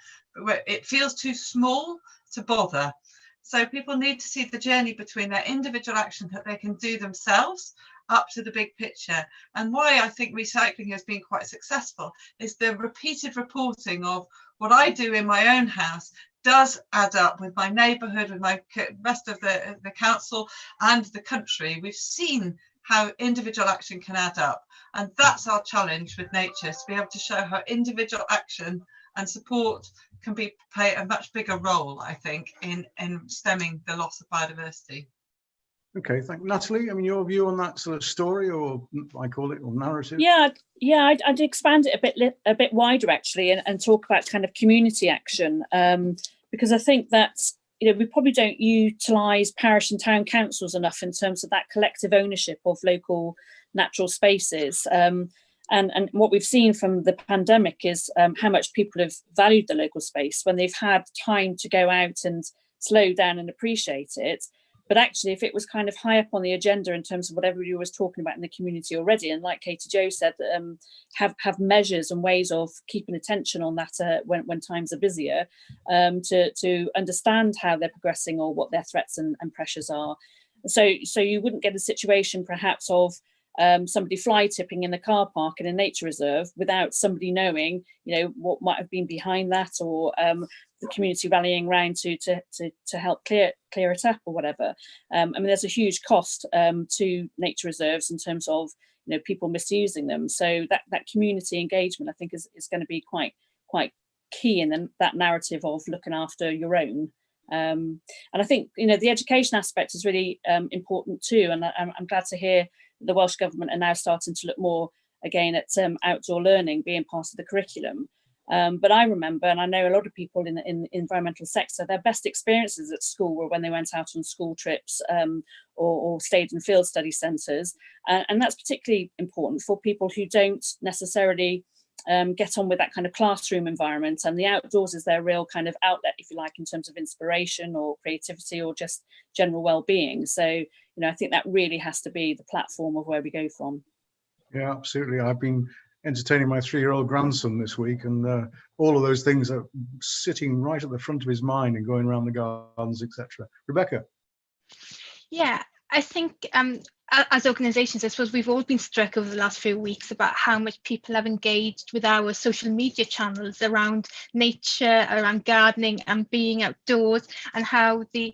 It feels too small to bother. So people need to see the journey between their individual action that they can do themselves up to the big picture. And why I think recycling has been quite successful is the repeated reporting of what I do in my own house does add up with my neighbourhood, with my rest of the council and the country. We've seen how individual action can add up. And that's our challenge with nature, to be able to show how individual action and support can play a much bigger role, I think, in stemming the loss of biodiversity. Okay, thank you. Natalie, I mean, your view on that sort of story, or I call it, or narrative? Yeah, I'd expand it a bit wider actually, and talk about kind of community action, because I think that, you know, we probably don't utilise parish and town councils enough in terms of that collective ownership of local natural spaces. And what we've seen from the pandemic is how much people have valued the local space when they've had time to go out and slow down and appreciate it. But actually, if it was kind of high up on the agenda in terms of what everybody was talking about in the community already, and like Katie Jo said, have measures and ways of keeping attention on that when times are busier, to understand how they're progressing or what their threats and pressures are. So you wouldn't get a situation perhaps of somebody fly tipping in a car park in a nature reserve without somebody knowing, you know, what might have been behind that, or the community rallying around to help clear it up or whatever. I mean, there's a huge cost to nature reserves in terms of, you know, people misusing them. So that community engagement, I think, is going to be quite key in that narrative of looking after your own. And I think, you know, the education aspect is really important too. And I'm glad to hear the Welsh Government are now starting to look more again at outdoor learning being part of the curriculum. But I remember, and I know a lot of people in the environmental sector, their best experiences at school were when they went out on school trips or stayed in field study centres. And that's particularly important for people who don't necessarily get on with that kind of classroom environment, and the outdoors is their real kind of outlet, if you like, in terms of inspiration or creativity or just general well-being. So, you know, I think that really has to be the platform of where we go from. Yeah, absolutely. I've been entertaining my 3-year-old grandson this week, and all of those things are sitting right at the front of his mind and going around the gardens, etc. Rebecca? Yeah, I think as organisations, I suppose we've all been struck over the last few weeks about how much people have engaged with our social media channels around nature, around gardening and being outdoors, and how the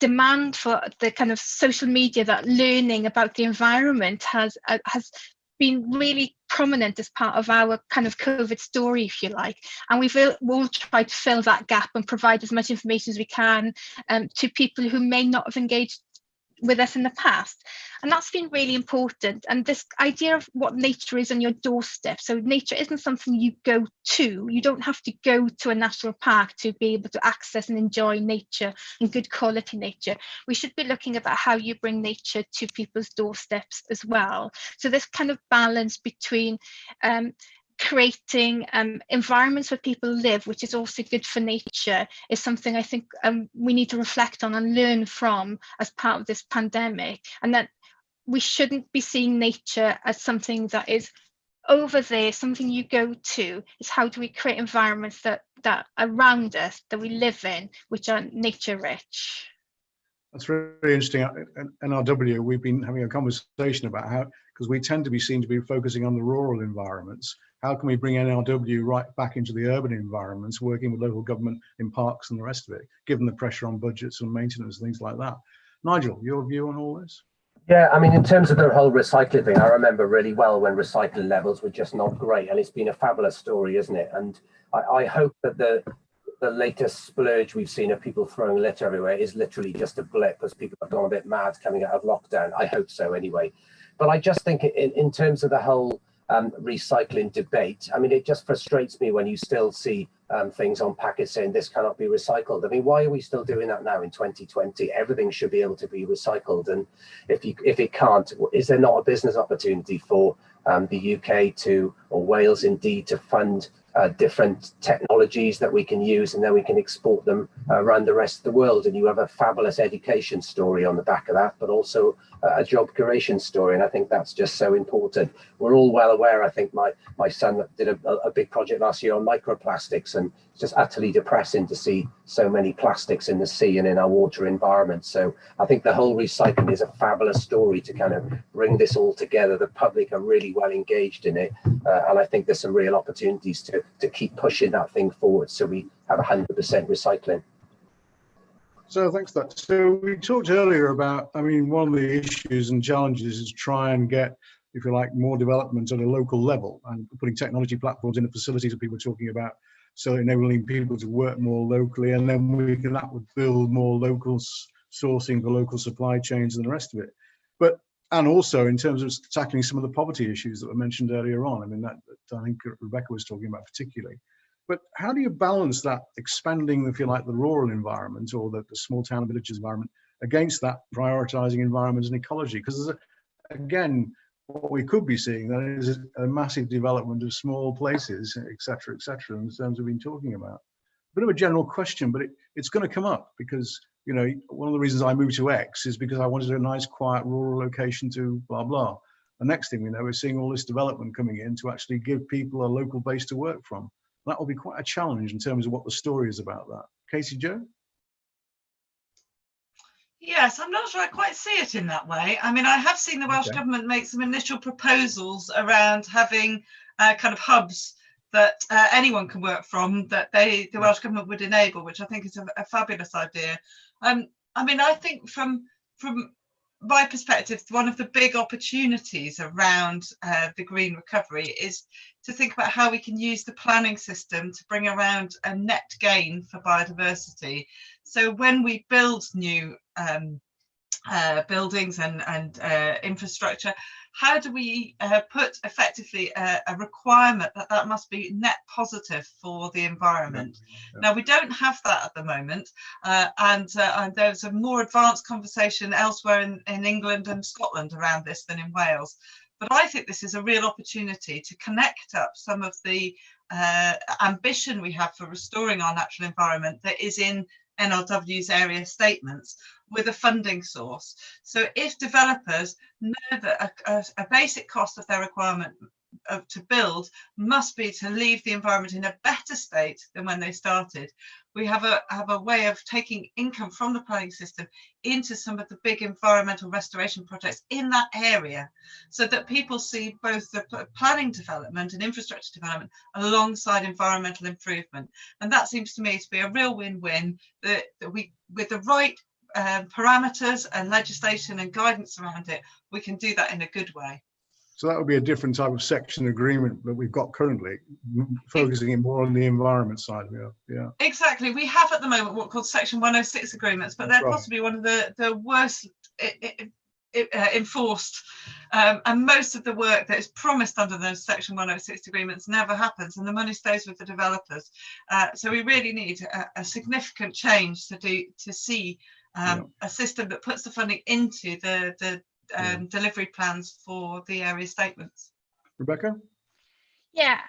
demand for the kind of social media, that learning about the environment has been really prominent as part of our kind of COVID story, if you like. And we've all tried to fill that gap and provide as much information as we can to people who may not have engaged with us in the past. And that's been really important. And this idea of what nature is on your doorstep. So nature isn't something you go to. You don't have to go to a national park to be able to access and enjoy nature and good quality nature. We should be looking about how you bring nature to people's doorsteps as well. So this kind of balance between creating environments where people live, which is also good for nature, is something I think we need to reflect on and learn from as part of this pandemic. And that we shouldn't be seeing nature as something that is over there, something you go to. It's how do we create environments that around us, that we live in, which are nature rich. That's really interesting. At NRW, we've been having a conversation about how, because we tend to be seen to be focusing on the rural environments, how can we bring NRW right back into the urban environments, working with local government in parks and the rest of it, given the pressure on budgets and maintenance, things like that. Nigel, your view on all this? Yeah, I mean, in terms of the whole recycling thing, I remember really well when recycling levels were just not great, and it's been a fabulous story, isn't it? And I hope that the latest splurge we've seen of people throwing litter everywhere is literally just a blip as people have gone a bit mad coming out of lockdown. I hope so anyway. But I just think in terms of the whole recycling debate, I mean, it just frustrates me when you still see things on packets saying this cannot be recycled. I mean, why are we still doing that now in 2020? Everything should be able to be recycled. And if it can't, is there not a business opportunity for the UK to or Wales Indeed to fund different technologies that we can use, and then we can export them around the rest of the world. And you have a fabulous education story on the back of that, but also a job creation story. And I think that's just so important. We're all well aware, I think my son did a big project last year on microplastics, and it's just utterly depressing to see so many plastics in the sea and in our water environment. So I think the whole recycling is a fabulous story to kind of bring this all together. The public are really well engaged in it, and I think there's some real opportunities to keep pushing that thing forward so we have 100% recycling. So thanks for that. So we talked earlier about, I mean, one of the issues and challenges is try and get, if you like, more development at a local level, and putting technology platforms in the facilities that people are talking about, so enabling people to work more locally, and then that would build more local sourcing for local supply chains and the rest of it. But and also in terms of tackling some of the poverty issues that were mentioned earlier on. I mean, that I think Rebecca was talking about particularly. But how do you balance that expanding, if you like, the rural environment or the small town and villages environment against that prioritizing environment and ecology? Because again, what we could be seeing then is a massive development of small places, et cetera, in the terms we've been talking about. A bit of a general question, but it's going to come up because, you know, one of the reasons I moved to X is because I wanted a nice, quiet, rural location to blah, blah. The next thing we know, we're seeing all this development coming in to actually give people a local base to work from. That will be quite a challenge in terms of what the story is about that. Casey Jo? Yes, I'm not sure I quite see it in that way. I mean, I have seen the Welsh Government make some initial proposals around having kind of hubs that anyone can work from, that the Welsh Government would enable, which I think is a fabulous idea. I mean, I think from my perspective, one of the big opportunities around the green recovery is to think about how we can use the planning system to bring around a net gain for biodiversity. So when we build new buildings and infrastructure, how do we put effectively a requirement that must be net positive for the environment? Now, we don't have that at the moment, and there's a more advanced conversation elsewhere in England and Scotland around this than in Wales. But I think this is a real opportunity to connect up some of the ambition we have for restoring our natural environment that is in NRW's area statements with a funding source. So if developers know that a basic cost of their requirement to build must be to leave the environment in a better state than when they started, we have a way of taking income from the planning system into some of the big environmental restoration projects in that area, so that people see both the planning development and infrastructure development alongside environmental improvement. And that seems to me to be a real win-win, that we, with the right parameters and legislation and guidance around it, we can do that in a good way. So that would be a different type of section agreement that we've got currently, focusing it more on the environment side. Yeah. Exactly. We have at the moment what called Section 106 agreements, but they're possibly one of the worst enforced. And most of the work that is promised under those Section 106 agreements never happens, and the money stays with the developers. So we really need a significant change to see a system that puts the funding into the delivery plans for the area statements. Rebecca? Yeah,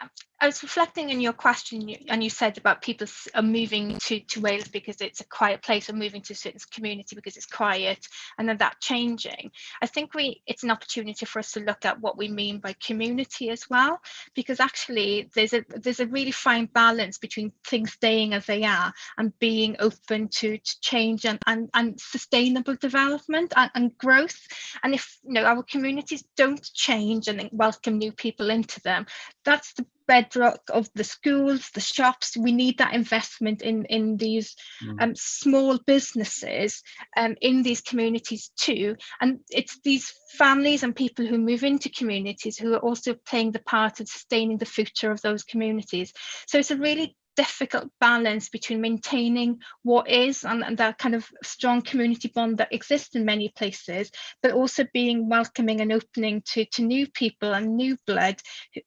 I was reflecting on your question, and you said about people moving to Wales because it's a quiet place, or moving to a certain community because it's quiet, and then that changing. I think it's an opportunity for us to look at what we mean by community as well, because actually there's a really fine balance between things staying as they are and being open to change and sustainable development and growth. And if our communities don't change and welcome new people into them, that's the bedrock of the schools, the shops. We need that investment in these small businesses in these communities too. And it's these families and people who move into communities who are also playing the part of sustaining the future of those communities. So it's a really difficult balance between maintaining what is and that kind of strong community bond that exists in many places, but also being welcoming and opening to new people and new blood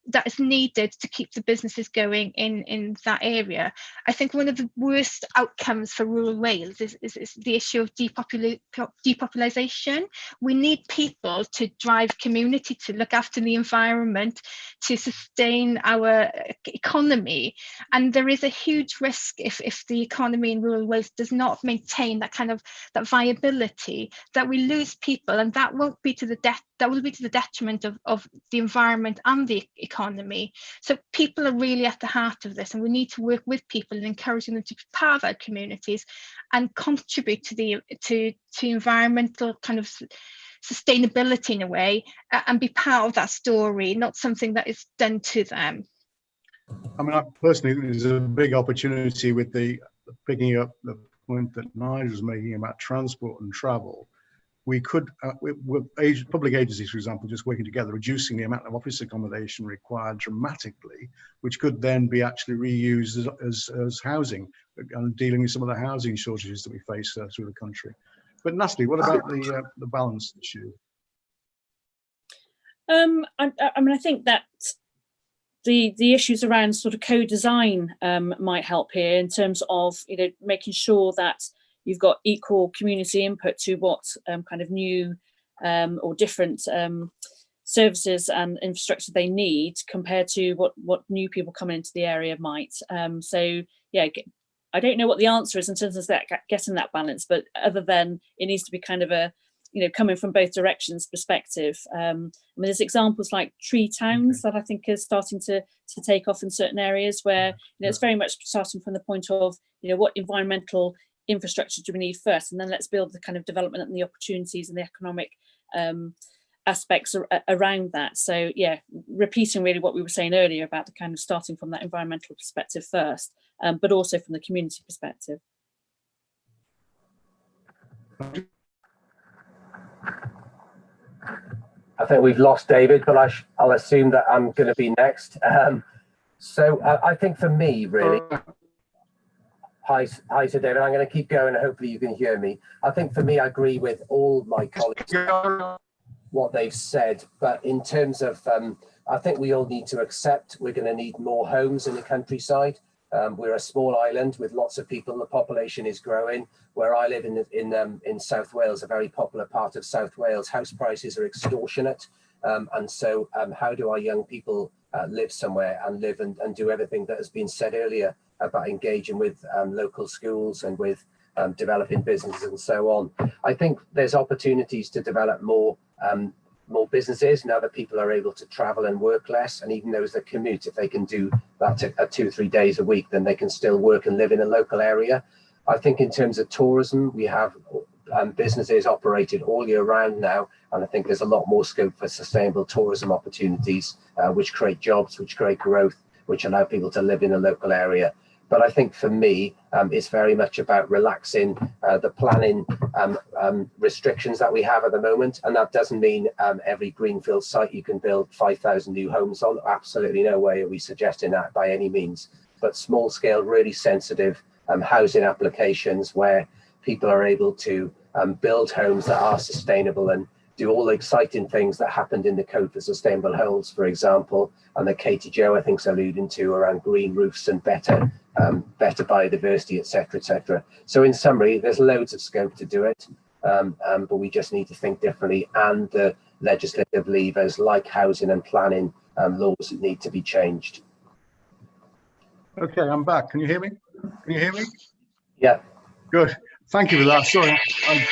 that is needed to keep the businesses going in that area. I think one of the worst outcomes for rural Wales is the issue of depopulation. We need people to drive community, to look after the environment, to sustain our economy, and there is a huge risk if the economy in rural Wales does not maintain that viability, that we lose people, and that will be to the detriment of the environment and the economy. So people are really at the heart of this, and we need to work with people and encouraging them to be part of our communities and contribute to environmental kind of sustainability in a way, and be part of that story, not something that is done to them. I mean, I personally think there's a big opportunity with the picking up the point that Nigel was making about transport and travel. We could, with public agencies, for example, just working together, reducing the amount of office accommodation required dramatically, which could then be actually reused as housing, and dealing with some of the housing shortages that we face through the country. But Natalie, what about the balance issue? I mean, I think that the issues around sort of co-design might help here, in terms of, you know, making sure that you've got equal community input to what kind of new or different services and infrastructure they need, compared to what new people coming into the area might. So yeah, I don't know what the answer is in terms of that, getting that balance, but other than it needs to be kind of a, you know, coming from both directions perspective. I mean, there's examples like tree towns that I think are starting to take off in certain areas, where, you know, it's very much starting from the point of, you know, what environmental infrastructure do we need first, and then let's build the kind of development and the opportunities and the economic aspects around that. So yeah, repeating really what we were saying earlier about the kind of starting from that environmental perspective first, but also from the community perspective. I think we've lost David, but I'll assume that I'm going to be next. So I think for me, really, hi, Sir David, I'm going to keep going and hopefully you can hear me. I think for me, I agree with all my colleagues, what they've said, but in terms of, I think we all need to accept we're going to need more homes in the countryside. We're a small island with lots of people. The population is growing. Where I live in South Wales, a very popular part of South Wales, house prices are extortionate. And so how do our young people live somewhere and live and do everything that has been said earlier about engaging with local schools and with developing businesses and so on? I think there's opportunities to develop more businesses now that people are able to travel and work less, and even those that commute, if they can do that 2 or 3 days a week, then they can still work and live in a local area. I think in terms of tourism, we have businesses operated all year round now, and I think there's a lot more scope for sustainable tourism opportunities, which create jobs, which create growth, which allow people to live in a local area. But I think for me, it's very much about relaxing the planning restrictions that we have at the moment. And that doesn't mean every greenfield site you can build 5,000 new homes on. Absolutely no way are we suggesting that by any means. But small scale, really sensitive housing applications where people are able to build homes that are sustainable and do all the exciting things that happened in the Code for Sustainable Homes, for example, and that Katie Jo, I think, is alluding to around green roofs and better biodiversity, etc., etc. So in summary, there's loads of scope to do it, but we just need to think differently, and the legislative levers like housing and planning laws need to be changed. Okay, I'm back. Can you hear me? Can you hear me? Yeah. Good. Thank you for that. Sorry, I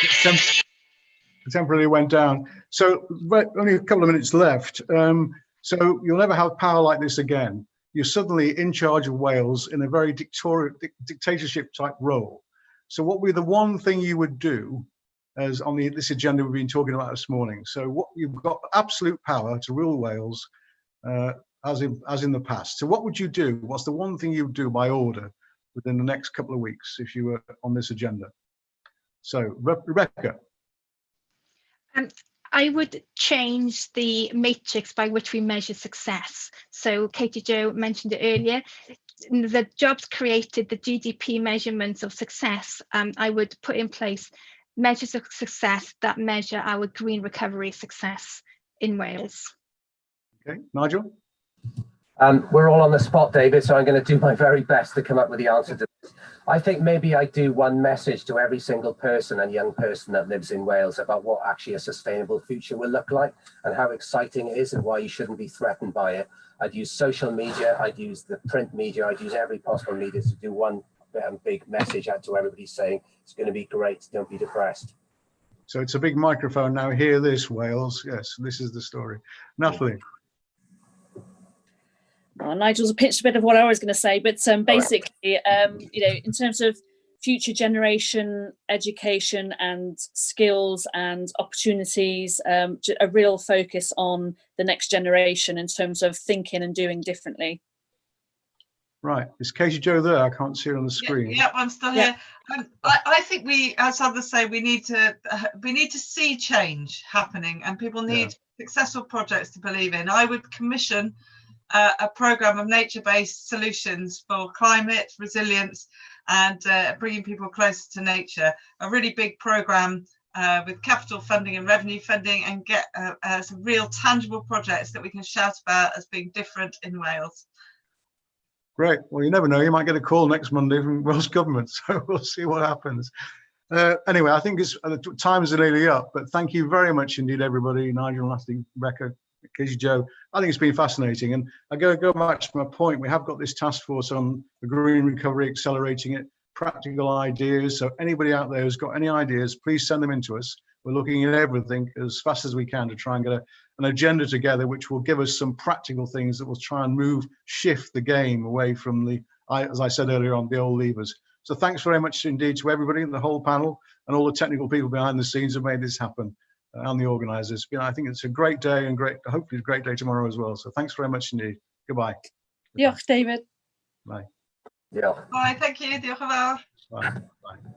temporarily went down. So only a couple of minutes left. So you'll never have power like this again. You're suddenly in charge of Wales in a very dictatorship type role. So what would be the one thing you would do, as on this agenda we've been talking about this morning? So what you've got absolute power to rule Wales, as in the past. So what would you do? What's the one thing you would do by order within the next couple of weeks if you were on this agenda? So Rebecca. I would change the matrix by which we measure success. So Katie Jo mentioned it earlier. the jobs created, the GDP measurements of success, I would put in place measures of success that measure our green recovery success in Wales. Okay, Nigel? We're all on the spot, David, so I'm going to do my very best to come up with the answer to this. I think maybe I do one message to every single person and young person that lives in Wales about what actually a sustainable future will look like and how exciting it is and why you shouldn't be threatened by it. I'd use social media, I'd use the print media, I'd use every possible media to do one big message out to everybody saying it's going to be great, don't be depressed. So it's a big microphone now. Hear this, Wales. Yes, this is the story. Natalie? Well, Nigel's pitched a bit of what I was going to say, but basically, you know, in terms of future generation education and skills and opportunities, a real focus on the next generation in terms of thinking and doing differently. Right, is Katie Jo there? I can't see her on the screen. Yeah, I'm still here. I think we, as others say, we need to see change happening, and people need successful projects to believe in. I would commission a program of nature-based solutions for climate resilience and bringing people closer to nature. A really big program with capital funding and revenue funding, and get some real tangible projects that we can shout about as being different in Wales. Great. Well, you never know. You might get a call next Monday from Welsh Government, so we'll see what happens. Anyway, I think time is nearly up, but thank you very much indeed, everybody. Nigel, Natalie, Rebecca, Katie Jo. I think it's been fascinating, and I go back to my point. We have got this task force on the green recovery, accelerating it, practical ideas. So anybody out there who's got any ideas, please send them in to us. We're looking at everything as fast as we can to try and get an agenda together, which will give us some practical things that will try and shift the game away from the, as I said earlier on, the old levers. So thanks very much indeed to everybody in the whole panel and all the technical people behind the scenes who made this happen, and the organisers. You know, I think it's a great day, and hopefully a great day tomorrow as well. So thanks very much indeed. Goodbye. Diolch, David. Bye. Yeah. Bye, thank you. Diolch yn fawr. Bye. Bye.